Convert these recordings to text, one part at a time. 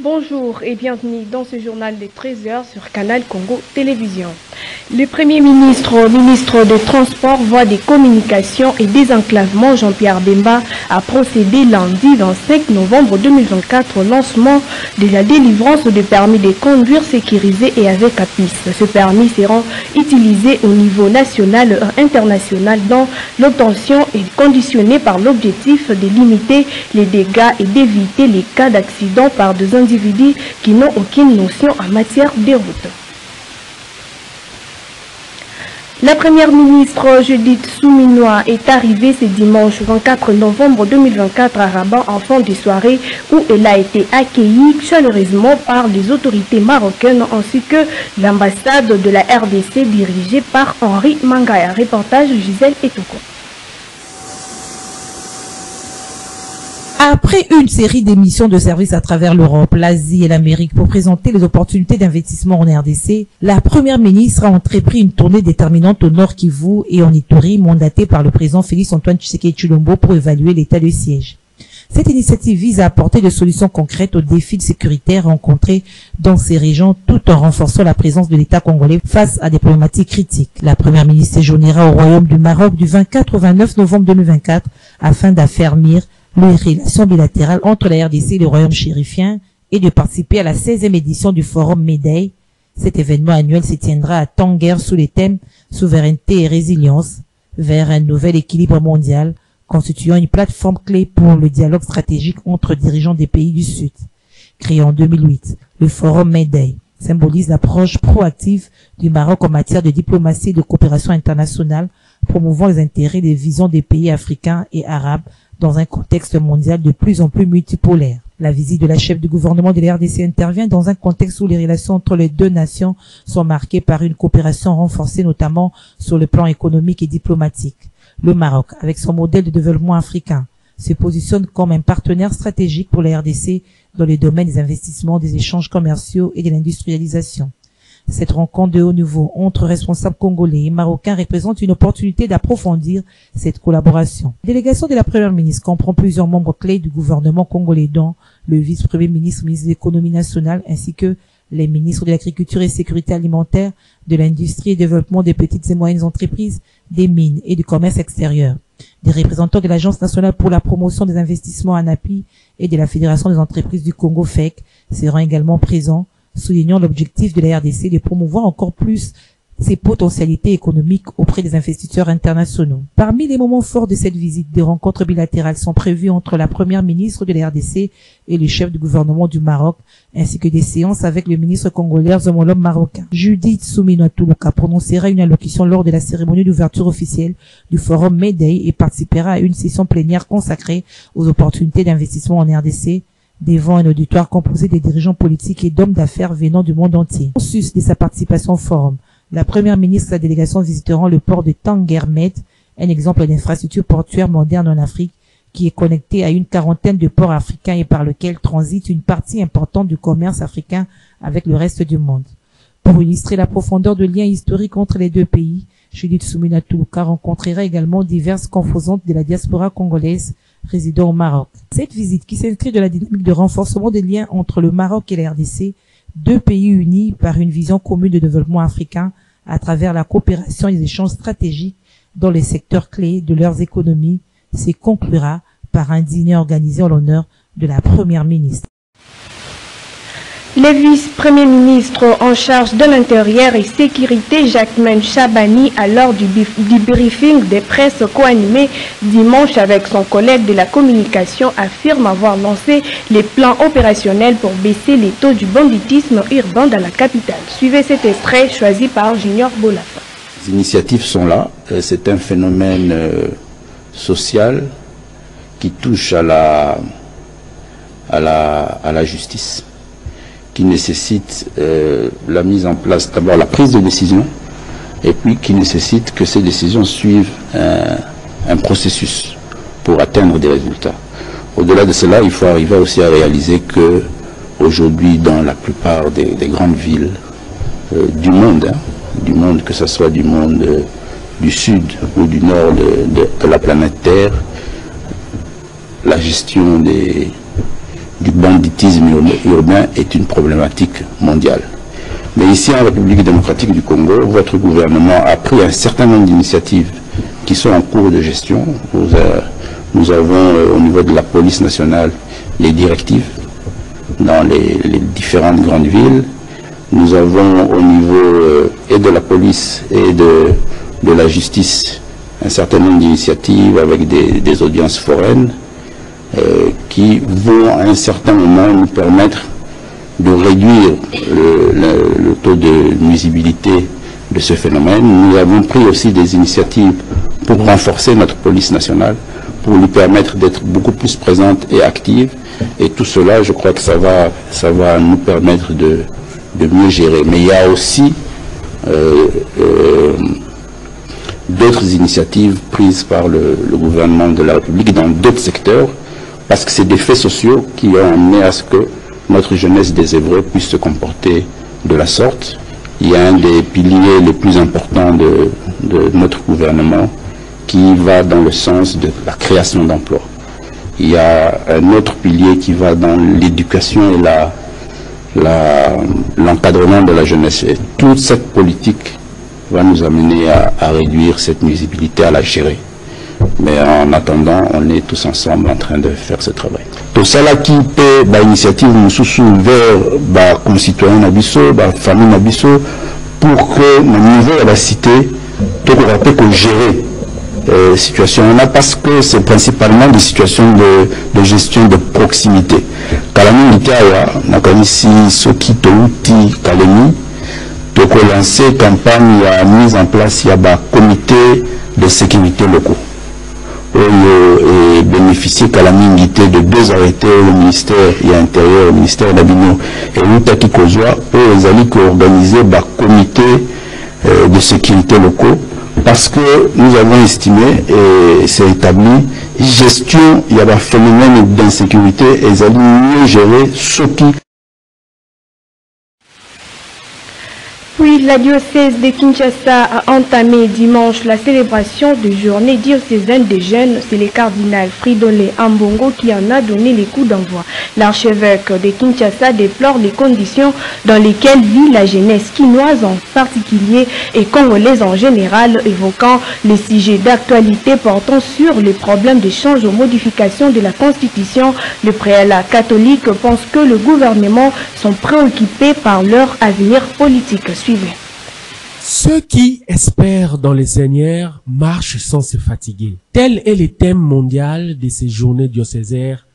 Bonjour et bienvenue dans ce journal de 13h sur Canal Congo Télévision. Le Premier ministre, ministre des Transports, Voies des Communications et Désenclavement, Jean-Pierre Bemba, a procédé lundi 25 novembre 2024 au lancement de la délivrance de permis de conduire sécurisés et avec APIS. Ce permis sera utilisé au niveau national et international dont l'obtention est conditionnée par l'objectif de limiter les dégâts et d'éviter les cas d'accident par des individus qui n'ont aucune notion en matière de route. La première ministre Judith Suminwa est arrivée ce dimanche 24 novembre 2024 à Rabat en fin de soirée où elle a été accueillie chaleureusement par les autorités marocaines ainsi que l'ambassade de la RDC dirigée par Henri Mangaya. Reportage Gisèle Etoko. Après une série d'émissions de services à travers l'Europe, l'Asie et l'Amérique pour présenter les opportunités d'investissement en RDC, la première ministre a entrepris une tournée déterminante au Nord Kivu et en Ituri, mandatée par le président Félix Antoine Tshisekedi Tshilombo pour évaluer l'état de siège. Cette initiative vise à apporter des solutions concrètes aux défis sécuritaires rencontrés dans ces régions tout en renforçant la présence de l'État congolais face à des problématiques critiques. La première ministre séjournera au Royaume du Maroc du 24 au 29 novembre 2024 afin d'affermir les relations bilatérales entre la RDC et le Royaume chérifien et de participer à la 16e édition du Forum Médaille. Cet événement annuel se tiendra à Tanger sous les thèmes souveraineté et résilience vers un nouvel équilibre mondial, constituant une plateforme clé pour le dialogue stratégique entre dirigeants des pays du Sud. Créé en 2008, le Forum Médaille symbolise l'approche proactive du Maroc en matière de diplomatie et de coopération internationale, promouvant les intérêts des visions des pays africains et arabes dans un contexte mondial de plus en plus multipolaire. La visite de la chef du gouvernement de la RDC intervient dans un contexte où les relations entre les deux nations sont marquées par une coopération renforcée, notamment sur le plan économique et diplomatique. Le Maroc, avec son modèle de développement africain, se positionne comme un partenaire stratégique pour la RDC dans les domaines des investissements, des échanges commerciaux et de l'industrialisation. Cette rencontre de haut niveau entre responsables congolais et marocains représente une opportunité d'approfondir cette collaboration. La délégation de la première ministre comprend plusieurs membres clés du gouvernement congolais, dont le vice-premier ministre, ministre de l'économie nationale, ainsi que les ministres de l'agriculture et sécurité alimentaire, de l'industrie et développement des petites et moyennes entreprises, des mines et du commerce extérieur. Des représentants de l'Agence nationale pour la promotion des investissements ANAPI et de la Fédération des entreprises du Congo FEC seront également présents, soulignant l'objectif de la RDC de promouvoir encore plus ses potentialités économiques auprès des investisseurs internationaux. Parmi les moments forts de cette visite, des rencontres bilatérales sont prévues entre la première ministre de la RDC et le chef du gouvernement du Maroc, ainsi que des séances avec le ministre congolais homologue marocain. Judith Suminwa Tuluka prononcera une allocution lors de la cérémonie d'ouverture officielle du Forum Médaille et participera à une session plénière consacrée aux opportunités d'investissement en RDC, devant un auditoire composé des dirigeants politiques et d'hommes d'affaires venant du monde entier. En sus de sa participation au forum, la première ministre et sa délégation visiteront le port de Tangermet, un exemple d'infrastructure portuaire moderne en Afrique qui est connecté à une quarantaine de ports africains et par lequel transite une partie importante du commerce africain avec le reste du monde. Pour illustrer la profondeur de liens historiques entre les deux pays, Judith Suminwa Tuluka rencontrera également diverses composantes de la diaspora congolaise résidant au Maroc. Cette visite, qui s'inscrit dans la dynamique de renforcement des liens entre le Maroc et la RDC, deux pays unis par une vision commune de développement africain à travers la coopération et les échanges stratégiques dans les secteurs clés de leurs économies, se conclura par un dîner organisé en l'honneur de la première ministre. Le vice-premier ministre en charge de l'Intérieur et Sécurité, Jacquemain Chabani, à l'heure du briefing de presse co-animé dimanche avec son collègue de la communication, affirme avoir lancé les plans opérationnels pour baisser les taux du banditisme urbain dans la capitale. Suivez cet extrait choisi par Junior Bolafa. Les initiatives sont là. C'est un phénomène social qui touche à la justice, qui nécessite la mise en place, d'abord la prise de décision, et puis qui nécessite que ces décisions suivent un processus pour atteindre des résultats. Au-delà de cela, il faut arriver aussi à réaliser que aujourd'hui, dans la plupart des grandes villes du monde, que ce soit du monde du sud ou du nord de la planète Terre, la gestion du banditisme urbain est une problématique mondiale. Mais ici, en République démocratique du Congo, votre gouvernement a pris un certain nombre d'initiatives qui sont en cours de gestion. Nous avons au niveau de la police nationale les directives dans les différentes grandes villes. Nous avons au niveau et de la police et de la justice un certain nombre d'initiatives avec des audiences foraines qui vont à un certain moment nous permettre de réduire le taux de nuisibilité de ce phénomène. Nous avons pris aussi des initiatives pour renforcer notre police nationale, pour lui permettre d'être beaucoup plus présente et active. Et tout cela, je crois que ça va nous permettre de mieux gérer. Mais il y a aussi d'autres initiatives prises par le gouvernement de la République dans d'autres secteurs, parce que c'est des faits sociaux qui ont amené à ce que notre jeunesse désœuvrée puisse se comporter de la sorte. Il y a un des piliers les plus importants de notre gouvernement qui va dans le sens de la création d'emplois. Il y a un autre pilier qui va dans l'éducation et l'encadrement de la jeunesse. Et toute cette politique va nous amener à réduire cette nuisibilité, à la gérer. Mais en attendant, on est tous ensemble en train de faire ce travail. Tout cela qui peut, l'initiative nous vers les concitoyens nabiso, la famille nabiso, pour que nos niveau à la cité, tout rappeler que gérer situation là, parce que c'est principalement des situations de gestion de proximité. Kalami Nikawa, Nakanisi, Soki, Touti, Kalemi, donc on lancé campagne à mise en place, il y a un comité de sécurité locaux. Et bénéficier qu'à la minité de 2 arrêtés au ministère et intérieur, au ministère d'Abino et l'Utaki Kozwa, pour les alliés qui ont organisé un comité de sécurité locaux, parce que nous avons estimé, et c'est établi, gestion, il y a un phénomène d'insécurité, et les alliés mieux gérer ce qui. Puis la diocèse de Kinshasa a entamé dimanche la célébration de journée diocésaine des jeunes. C'est le cardinal Fridolin Ambongo qui en a donné les coups d'envoi. L'archevêque de Kinshasa déplore les conditions dans lesquelles vit la jeunesse quinoise en particulier et congolaise en général, évoquant les sujets d'actualité portant sur les problèmes d'échange aux modifications de la Constitution. Le prélat catholique pense que le gouvernement sont préoccupés par leur avenir politique. Ceux qui espèrent dans le Seigneur marchent sans se fatiguer. Tel est le thème mondial de ces journées diocésaires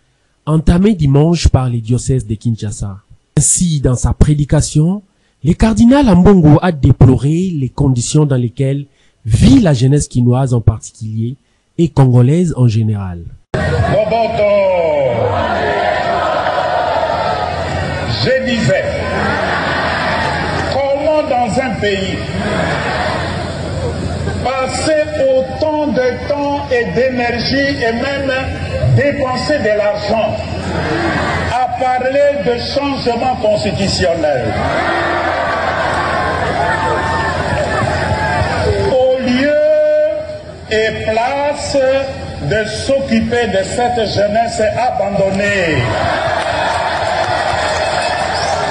entamées dimanche par les diocèses de Kinshasa. Ainsi, dans sa prédication, le cardinal Ambongo a déploré les conditions dans lesquelles vit la jeunesse quinoise en particulier et congolaise en général. Je disais, dans un pays, passer autant de temps et d'énergie et même dépenser de l'argent à parler de changement constitutionnel au lieu et place de s'occuper de cette jeunesse abandonnée.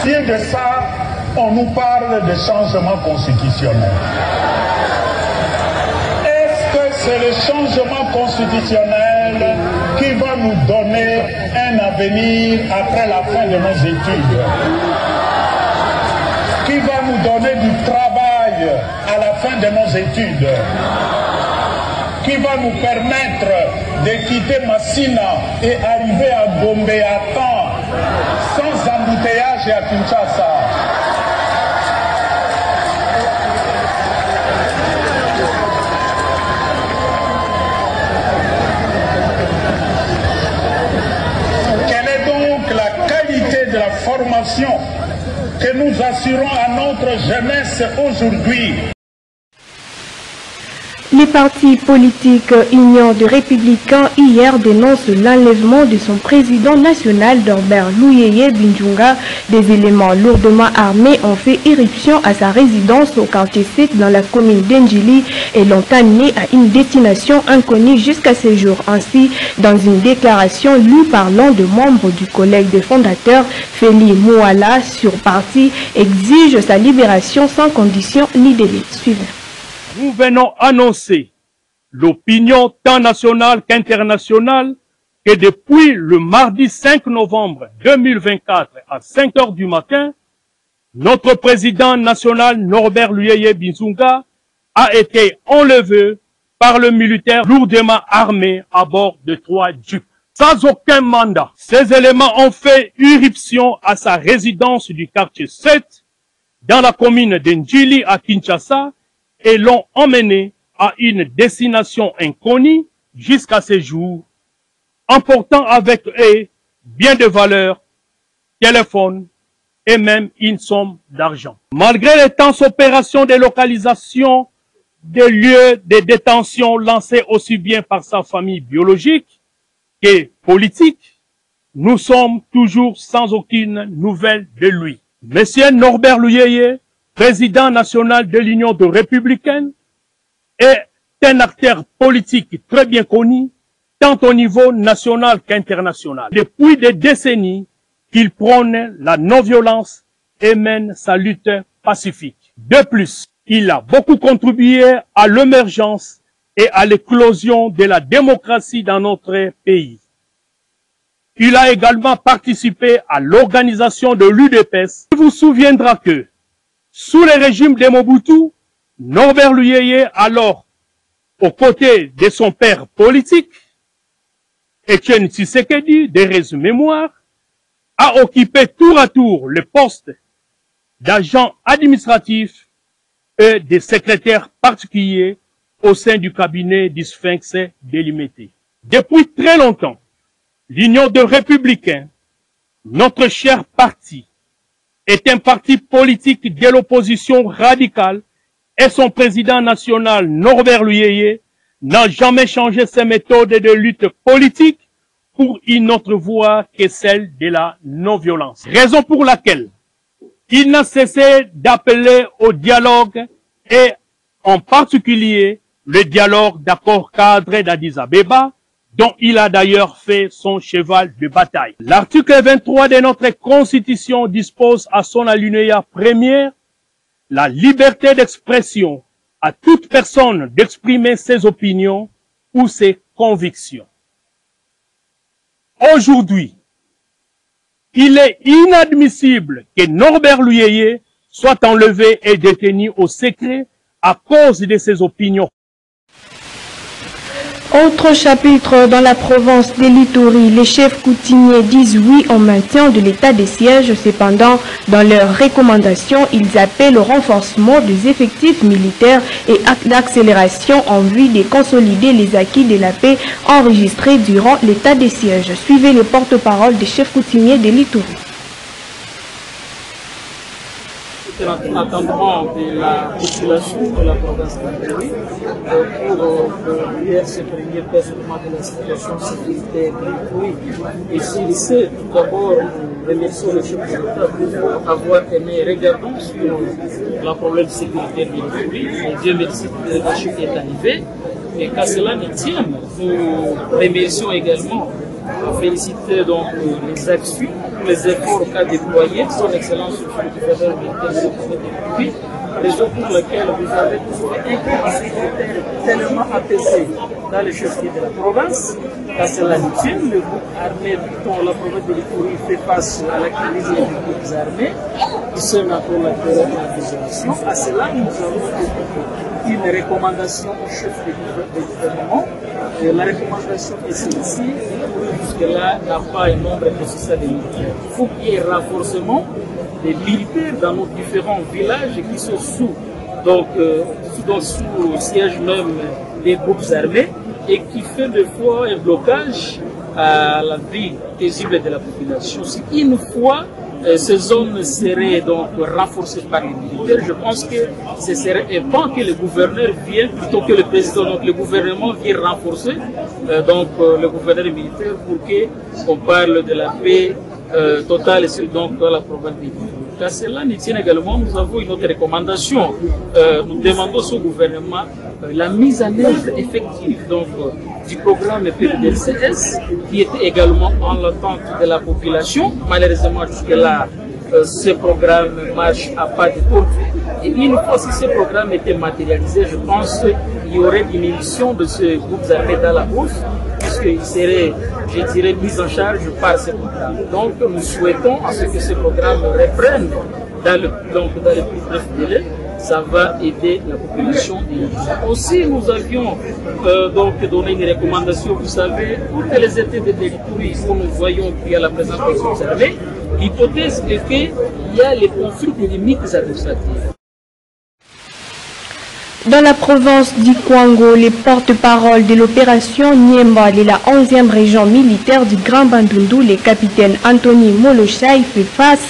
Pire de ça, on nous parle de changement constitutionnel. Est-ce que c'est le changement constitutionnel qui va nous donner un avenir après la fin de nos études? Qui va nous donner du travail à la fin de nos études? Qui va nous permettre de quitter Massina et arriver à Gombe à temps, sans embouteillage et à Kinshasa? De la formation que nous assurons à notre jeunesse aujourd'hui. Les partis politiques Union des Républicains hier dénoncent l'enlèvement de son président national Norbert Louyeye Binjounga. Des éléments lourdement armés ont fait éruption à sa résidence au quartier 7 dans la commune d'Endjili et l'ont amené à une destination inconnue jusqu'à ce jour. Ainsi, dans une déclaration lue par l'un des membres du collège des fondateurs, Feli Mouala, sur parti, exige sa libération sans condition ni délai. Suivez. Nous venons annoncer l'opinion tant nationale qu'internationale que depuis le mardi 5 novembre 2024 à 5 heures du matin, notre président national Norbert Louyeye Binjounga a été enlevé par le militaire lourdement armé à bord de 3 jeeps. Sans aucun mandat, ces éléments ont fait irruption à sa résidence du quartier 7 dans la commune d'Endjili à Kinshasa et l'ont emmené à une destination inconnue jusqu'à ce jour, emportant avec eux bien de valeurs, téléphones et même une somme d'argent. Malgré les intenses opérations de localisation des lieux de détention lancées aussi bien par sa famille biologique que politique, nous sommes toujours sans aucune nouvelle de lui. Monsieur Norbert Louyeye, président national de l'Union des Républicains, est un acteur politique très bien connu, tant au niveau national qu'international. Depuis des décennies qu'il prône la non-violence et mène sa lutte pacifique. De plus, il a beaucoup contribué à l'émergence et à l'éclosion de la démocratie dans notre pays. Il a également participé à l'organisation de l'UDPS. Il vous souviendra que, sous le régime de Mobutu, Norbert Louyeye, alors aux côtés de son père politique, Etienne Tshisekedi, des Résumés Mémoire, a occupé tour à tour le poste d'agent administratif et de secrétaire particulier au sein du cabinet du Sphinx délimité. Depuis très longtemps, l'Union des Républicains, notre cher parti, est un parti politique de l'opposition radicale et son président national Norbert Louyeye n'a jamais changé ses méthodes de lutte politique pour une autre voie que celle de la non-violence. Raison pour laquelle il n'a cessé d'appeler au dialogue et en particulier le dialogue d'accord cadre d'Addis Abeba, dont il a d'ailleurs fait son cheval de bataille. L'article 23 de notre Constitution dispose à son alinéa premier la liberté d'expression à toute personne d'exprimer ses opinions ou ses convictions. Aujourd'hui, il est inadmissible que Norbert Louyeye soit enlevé et détenu au secret à cause de ses opinions. Autre chapitre dans la province de l'Ituri, les chefs coutumiers disent oui au maintien de l'état de siège. Cependant, dans leurs recommandations, ils appellent au renforcement des effectifs militaires et à l'accélération en vue de consolider les acquis de la paix enregistrés durant l'état de siège. Suivez le porte-parole des chefs coutumiers de l'Ituri. L'entendement de la population de la province d'Ituri pour hier ce premier percevement de la situation sécuritaire de l'Ituri. Et s'il sait, tout d'abord, remercions le chef de l'État pour avoir aimé regarder sur le problème sécuritaire de l'Ituri. Dieu merci que la chute est arrivée. Et qu'à cela ne tienne, nous remercions également, féliciter donc les actions, les efforts qu'a déployés, son excellence sur le gouverneur militaire de l'État, raison pour laquelle vous avez trouvé un climat sécuritaire tellement apaisé dans les chefs de la province, qu'à cela ne tienne, le groupe armé dont la province de l'Ituri fait face à la crise des groupes armés, qui sont encore la terreur de la fédération. À cela, nous avons une recommandation au chef du gouvernement. La recommandation est celle-ci, jusque-là n'a pas un nombre nécessaire de militaires. Il faut qu'il y ait un renforcement des militaires dans nos différents villages qui sont sous le siège même des groupes armés et qui fait des fois un blocage à la vie paisible de la population. Si une fois ces zones seraient donc renforcées par les militaires. Je pense que ce serait un pan que le gouverneur vient, plutôt que le président, donc le gouvernement vient renforcer le gouverneur militaire pour qu'on parle de la paix totale donc dans la province de Ituri. À cela nous tient également, nous avons une autre recommandation. Nous demandons au gouvernement la mise en œuvre effective du programme PDLCS qui est également en l'attente de la population. Malheureusement, jusque-là, ce programme marche à pas de course. Et une fois que ce programme était matérialisé, je pense qu'il y aurait une émission de ces groupes armés dans la bourse, puisqu'il serait, je dirais, mis en charge par ce programme. Donc nous souhaitons à ce que ce programme reprenne dans le plus bref délai. Ça va aider la population. Aussi, nous avions donné une recommandation, vous savez, pour que les étés de territoire où nous voyons qu'il y a la présence des groupes armés, l'hypothèse est qu'il y a les conflits de limites administratives. Dans la province du Kwango, les porte-paroles de l'opération Niemba de la 11e région militaire du Grand Bandundu, le capitaine Anthony Molochai, fait face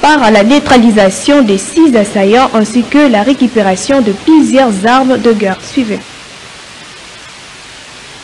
à la neutralisation des 6 assaillants ainsi que la récupération de plusieurs armes de guerre. Suivez.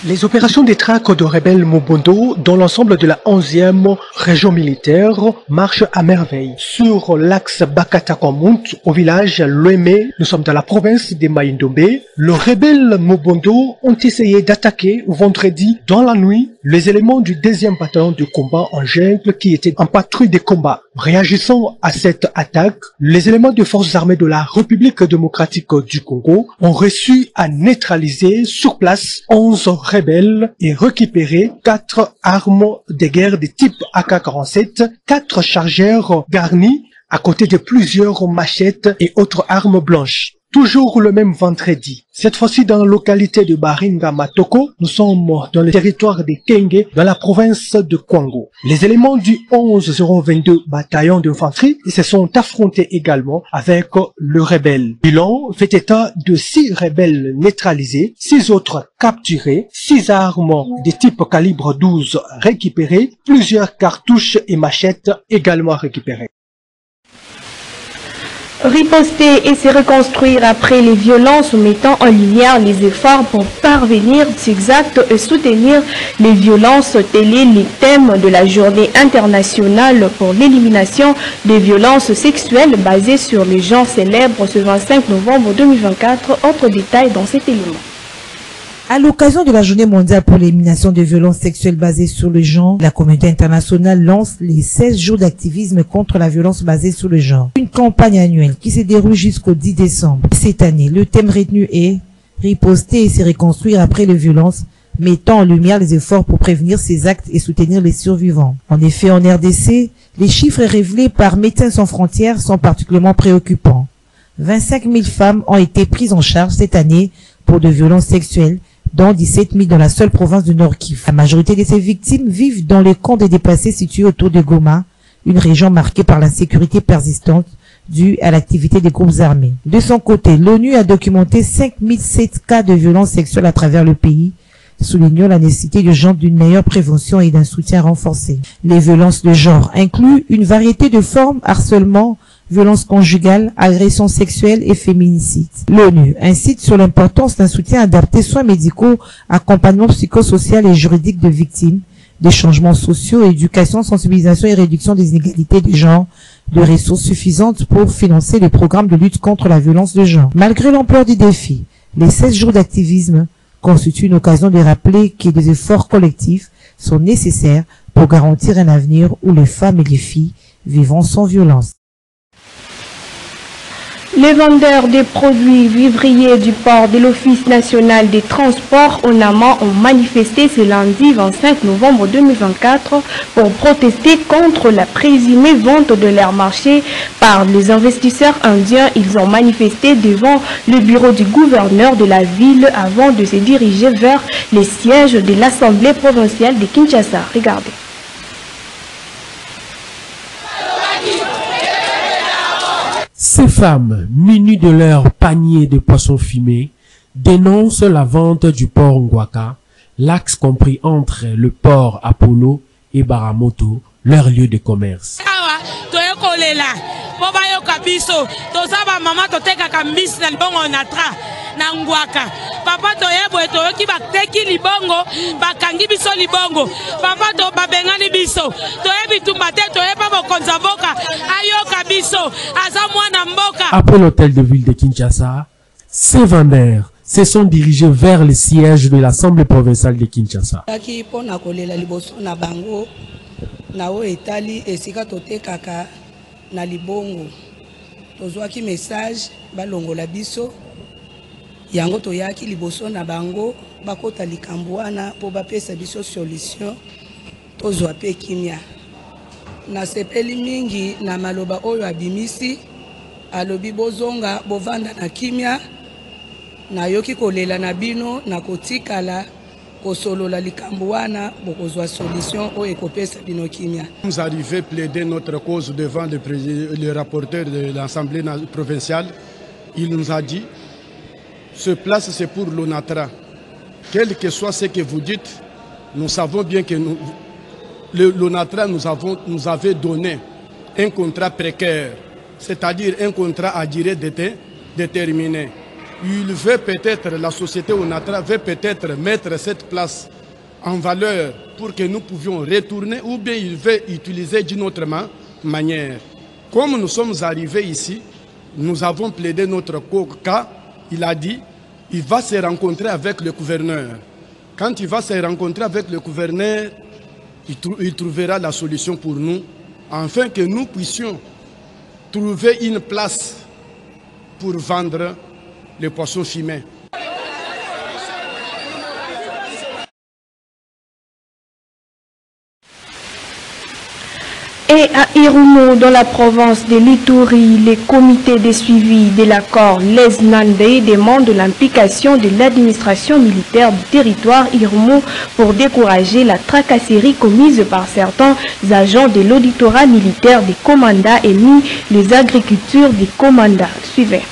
Les opérations des traques de rebelles Mobondo dans l'ensemble de la 11e région militaire marchent à merveille. Sur l'axe Bakata-Kwamount, au village Loemé, nous sommes dans la province de Maïndombe, les rebelles Mobondo ont essayé d'attaquer vendredi dans la nuit les éléments du 2e bataillon de combat en jungle qui étaient en patrouille de combat. Réagissant à cette attaque, les éléments des forces armées de la République démocratique du Congo ont reçu à neutraliser sur place 11 rebelles et récupéré 4 armes de guerre de type AK-47, 4 chargeurs garnis à côté de plusieurs machettes et autres armes blanches. Toujours le même vendredi, cette fois-ci dans la localité de Baringa Matoko, nous sommes dans le territoire de Kenge, dans la province de Kwango. Les éléments du 11022 bataillon d'infanterie se sont affrontés également avec le rebelle. Bilan fait état de 6 rebelles neutralisés, 6 autres capturés, 6 armes de type calibre 12 récupérées, plusieurs cartouches et machettes également récupérées. Riposter et se reconstruire après les violences, mettant en lumière les efforts pour parvenir à ces actes et soutenir les violences, tel est le thème de la journée internationale pour l'élimination des violences sexuelles basées sur les genres célèbres ce 25 novembre 2024. Autre détail dans cet élément. À l'occasion de la journée mondiale pour l'élimination des violences sexuelles basées sur le genre, la communauté internationale lance les 16 jours d'activisme contre la violence basée sur le genre. Une campagne annuelle qui se déroule jusqu'au 10 décembre. Cette année, le thème retenu est « Riposter et se reconstruire après les violences », mettant en lumière les efforts pour prévenir ces actes et soutenir les survivants. En effet, en RDC, les chiffres révélés par Médecins sans frontières sont particulièrement préoccupants. 25 000 femmes ont été prises en charge cette année pour de violences sexuelles, dont 17 000 dans la seule province du Nord-Kivu. La majorité de ces victimes vivent dans les camps des déplacés situés autour de Goma, une région marquée par l'insécurité persistante due à l'activité des groupes armés. De son côté, l'ONU a documenté 5007 cas de violences sexuelles à travers le pays, soulignant la nécessité urgente d'une meilleure prévention et d'un soutien renforcé. Les violences de genre incluent une variété de formes: harcèlement, violence conjugale, agression sexuelle et féminicide. L'ONU incite sur l'importance d'un soutien adapté, soins médicaux, accompagnement psychosocial et juridique de victimes, des changements sociaux, éducation, sensibilisation et réduction des inégalités de genre, de ressources suffisantes pour financer les programmes de lutte contre la violence de genre. Malgré l'ampleur du défi, les 16 jours d'activisme constituent une occasion de rappeler que des efforts collectifs sont nécessaires pour garantir un avenir où les femmes et les filles vivront sans violence. Les vendeurs des produits vivriers du port de l'Office national des transports ONAMA ont manifesté ce lundi 25 novembre 2024 pour protester contre la présumée vente de leur marché par les investisseurs indiens. Ils ont manifesté devant le bureau du gouverneur de la ville avant de se diriger vers les sièges de l'Assemblée provinciale de Kinshasa. Regardez. Ces femmes, munies de leur panier de poissons fumés, dénoncent la vente du port Ngwaka, l'axe compris entre le port Apollo et Baramoto, leur lieu de commerce. kolela po bayoka biso tozaba mama totekaka mbisi na libongo natra na ngwaka papa toyebo toyoki bateki libongo bakangi biso libongo papa to babengani biso toyebi tumbate toyeba bokonza mboka ayoka biso aza mwana mboka. Après l'hôtel de ville de Kinshasa, ces vendeurs se sont dirigés vers le siège de l'Assemblée provinciale de Kinshasa. Taki pona kolela liboso na bango na o etali esika totekaka na libongo tozwaki message balongola biso yango toyaki liboso na bango bakota likambo wana po bapesa biso solution tozwa pe kimia na sepeli mingi na maloba oyo abimisi alobi bozonga bovanda na kimia na yoki kolela na bino na kotikala kosolola likambo wana bokozwa solution oyo ekopesa bino kimia. Nous arrivons plaider notre cause devant le rapporteur de l'Assemblée provinciale. Il nous a dit ce place c'est pour l'ONATRA. Quel que soit ce que vous dites, nous savons bien que l'ONATRA nous avait donné un contrat précaire, c'est-à-dire un contrat à durée déterminée. Il veut peut-être, la société ONATRA veut peut-être mettre cette place en valeur pour que nous pouvions retourner ou bien il veut utiliser d'une autre manière. Comme nous sommes arrivés ici, nous avons plaidé notre cas. Il a dit, il va se rencontrer avec le gouverneur. Quand il va se rencontrer avec le gouverneur, il trouvera la solution pour nous, afin que nous puissions trouver une place pour vendre les poissons fumés. Et à Irumo, dans la province de l'Ituri, les comités de suivi de l'accord Les Nandé demandent l'implication de l'administration militaire du territoire Irumo pour décourager la tracasserie commise par certains agents de l'auditorat militaire des commandants et mis les agricultures des commandants. Suivez.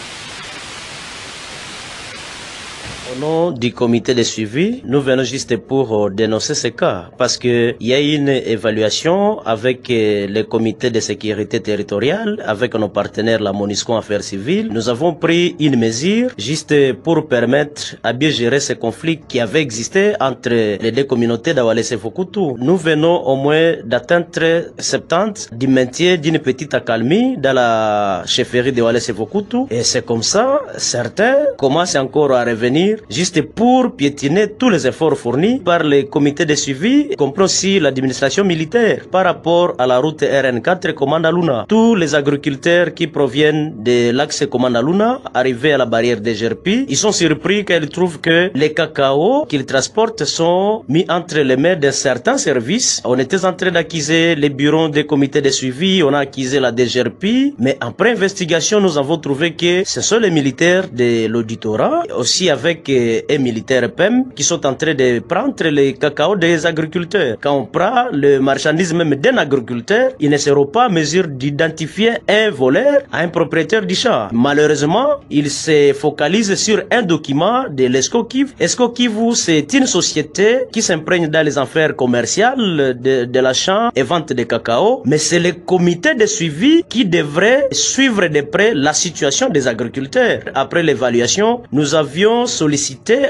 Au nom du comité de suivi, nous venons juste pour dénoncer ce cas parce que il y a une évaluation avec le comité de sécurité territoriale, avec nos partenaires la MONUSCO Affaires civiles. Nous avons pris une mesure juste pour permettre à bien gérer ce conflit qui avait existé entre les deux communautés d'Awalese et Fokutu. Nous venons au moins d'atteindre 70 du maintien d'une petite accalmie dans la chefferie d'Awalese et Fokutu. Et c'est comme ça, certains commencent encore à revenir juste pour piétiner tous les efforts fournis par les comités de suivi, y compris aussi l'administration militaire par rapport à la route RN4 Komanda-Luna. Tous les agriculteurs qui proviennent de l'axe Komanda-Luna, arrivés à la barrière de Gerpi, ils sont surpris qu'ils trouvent que les cacao qu'ils transportent sont mis entre les mains de certains services. On était en train d'acquiser les bureaux des comités de suivi, on a acquisé la DGRP, mais après investigation, nous avons trouvé que ce sont les militaires de l'auditorat, aussi avec et militaires PEM qui sont en train de prendre les cacao des agriculteurs. Quand on prend le marchandise même d'un agriculteur, il ne sera pas en mesure d'identifier un voleur à un propriétaire du champ. Malheureusement, il se focalise sur un document de l'ESCO-Kivu. ESCO-Kivu, c'est une société qui s'imprègne dans les affaires commerciales de l'achat et vente de cacao, mais c'est le comité de suivi qui devrait suivre de près la situation des agriculteurs. Après l'évaluation, nous avions sollicité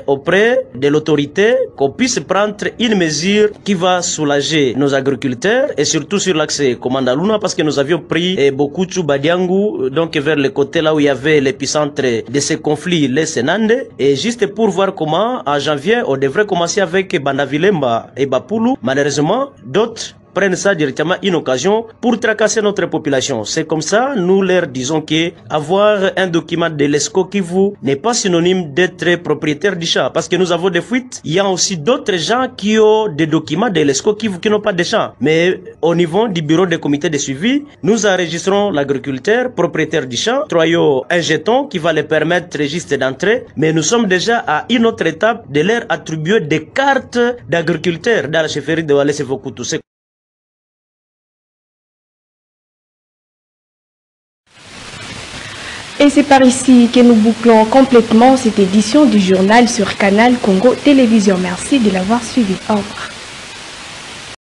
auprès de l'autorité qu'on puisse prendre une mesure qui va soulager nos agriculteurs et surtout sur l'axe Komanda-Luna parce que nous avions pris beaucoup de Badiangu, donc vers le côté là où il y avait l'épicentre de ces conflits, les Senande, et juste pour voir comment en janvier on devrait commencer avec Bandavilemba et Bapulu. Malheureusement, d'autres prennent ça directement une occasion pour tracasser notre population. C'est comme ça, nous leur disons que avoir un document de l'ESCO-Kivu n'est pas synonyme d'être propriétaire du champ. Parce que nous avons des fuites. Il y a aussi d'autres gens qui ont des documents de l'ESCO-Kivu qui n'ont pas de champ. Mais au niveau du bureau des comités de suivi, nous enregistrons l'agriculteur, propriétaire du champ, octroyons un jeton qui va les permettre juste d'entrer. Mais nous sommes déjà à une autre étape de leur attribuer des cartes d'agriculteurs dans la chefferie de Walese Fokutu. Et c'est par ici que nous bouclons complètement cette édition du journal sur Canal Congo Télévision. Merci de l'avoir suivi. Au revoir.